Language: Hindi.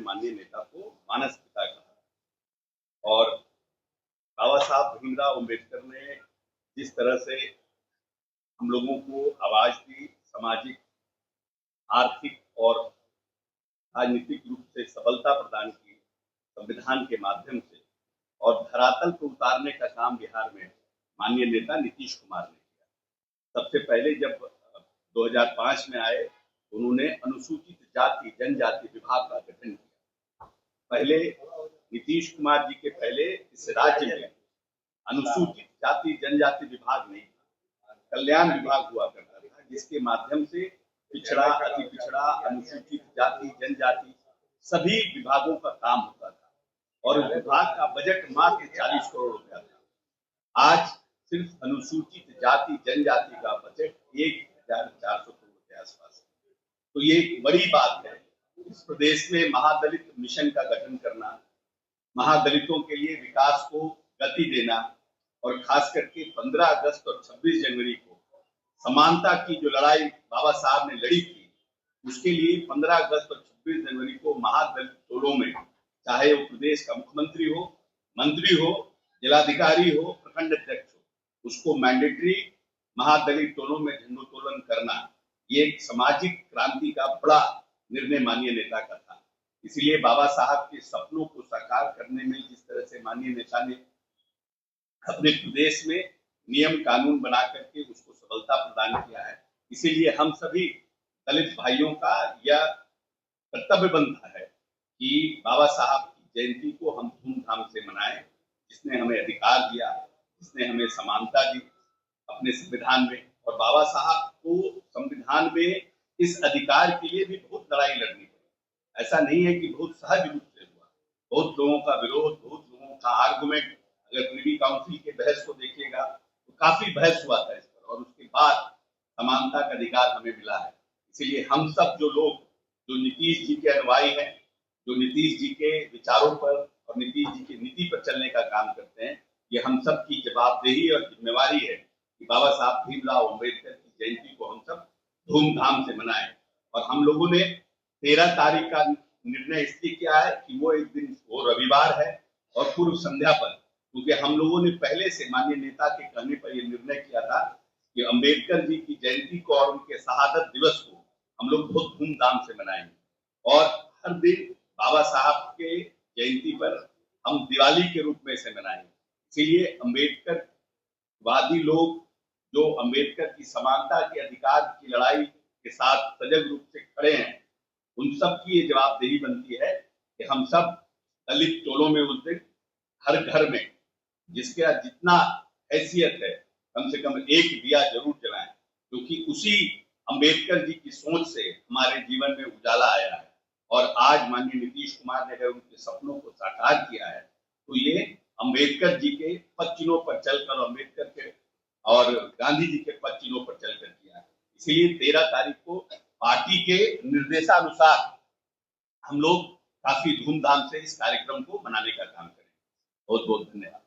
माननीय नेता को मानस पिता कहा। और बाबा साहब भीमराव अम्बेडकर ने जिस तरह से हम लोगों को आवाज दी, सामाजिक, आर्थिक और राजनीतिक रूप से सबलता प्रदान की संविधान के माध्यम से, और धरातल को उतारने का काम बिहार में माननीय नेता नीतीश कुमार ने किया। सबसे पहले जब 2005 में आए, उन्होंने अनुसूचित जाति जनजाति विभाग का गठन किया। पहले नीतीश कुमार जी के पहले इस राज्य में अनुसूचित जाति जनजाति विभाग नहीं था, कल्याण विभाग हुआ करता था, जिसके माध्यम से पिछड़ा, अति पिछड़ा, अनुसूचित जाति जनजाति सभी विभागों का काम होता था, और विभाग का बजट मात्र 40 करोड़ रुपया था। आज सिर्फ अनुसूचित जाति जनजाति का बजट 1400 करोड़ के आसपास है। तो ये एक बड़ी बात है। इस प्रदेश में महादलित मिशन का गठन करना, महादलितों के लिए विकास को गति देना, और खास करके 15 अगस्त और 26 जनवरी को समानता की जो लड़ाई बाबा साहब ने लड़ी थी, उसके लिए 15 अगस्त और 26 जनवरी को महादलित टोलों में, चाहे वो प्रदेश का मुख्यमंत्री हो, मंत्री हो, जिलाधिकारी हो, प्रखंड अध्यक्ष हो, उसको मैंडेटरी महादलित टोलों में झंडोत्तोलन करना, ये एक सामाजिक क्रांति का बड़ा निर्णय माननीय नेता का था। इसलिए बाबा साहब के सपनों को साकार करने में जिस तरह से माननीय नेता ने अपने प्रदेश में नियम कानून बना करके उसको सबलता प्रदान किया है, इसीलिए हम सभी दलित भाइयों का यह कर्तव्य बनता है कि बाबा साहब की जयंती को हम धूमधाम से मनाएं, जिसने हमें अधिकार दिया, जिसने हमें समानता दी अपने संविधान में। और बाबा साहब को संविधान में इस अधिकार के लिए भी बहुत लड़ाई लड़नी पड़ी। ऐसा नहीं है कि बहुत सहज रूप से हुआ, बहुत लोगों का विरोध, बहुत लोगों का आर्गुमेंट। अगर प्रिवी काउंसिल के बहस को देखिएगा तो काफी बहस हुआ था इस पर, और उसके बाद समानता का अधिकार हमें मिला है। इसीलिए हम सब जो लोग जो नीतीश जी के अनुयायी हैं, जो नीतीश जी के विचारों पर और नीतीश जी की नीति पर चलने का काम करते हैं, ये हम सब की जवाबदेही और जिम्मेवारी है कि बाबा साहब भीमराव अम्बेडकर की जयंती को हम सब धूमधाम से मनाएं। और हम लोगों ने 13 तारीख का निर्णय इसलिए किया है कि वो एक दिन, वो रविवार है और पूर्व संध्या पर, क्योंकि हम लोगों ने पहले से माननीय नेता के कहने पर यह निर्णय किया था कि अम्बेडकर जी की जयंती को और उनके शहादत दिवस को हम लोग बहुत धूमधाम से मनाएंगे। और हर दिन बाबा साहब के जयंती पर हम दिवाली के रूप में इसे मनाएंगे। इसीलिए अम्बेडकर वादी लोग जो अम्बेडकर की समानता के अधिकार की लड़ाई के साथ सजग रूप से खड़े हैं, उन सब की ये जवाबदेही बनती है कि हम सब दलित टोलों में उस दिन हर घर में जिसका जितना हैसियत है, कम से कम एक दिया जरूर जलाएं, क्योंकि उसी अम्बेडकर जी की सोच से हमारे जीवन में उजाला आया है। और आज माननीय नीतीश कुमार ने अगर उनके सपनों को साकार किया है, तो ये अम्बेडकर जी के पद चिन्हों पर चलकर, अम्बेडकर के और गांधी जी के पद चिन्हों पर चलकर किया है। इसीलिए 13 तारीख को पार्टी के निर्देशानुसार हम लोग काफी धूमधाम से इस कार्यक्रम को मनाने का काम करें। बहुत बहुत धन्यवाद।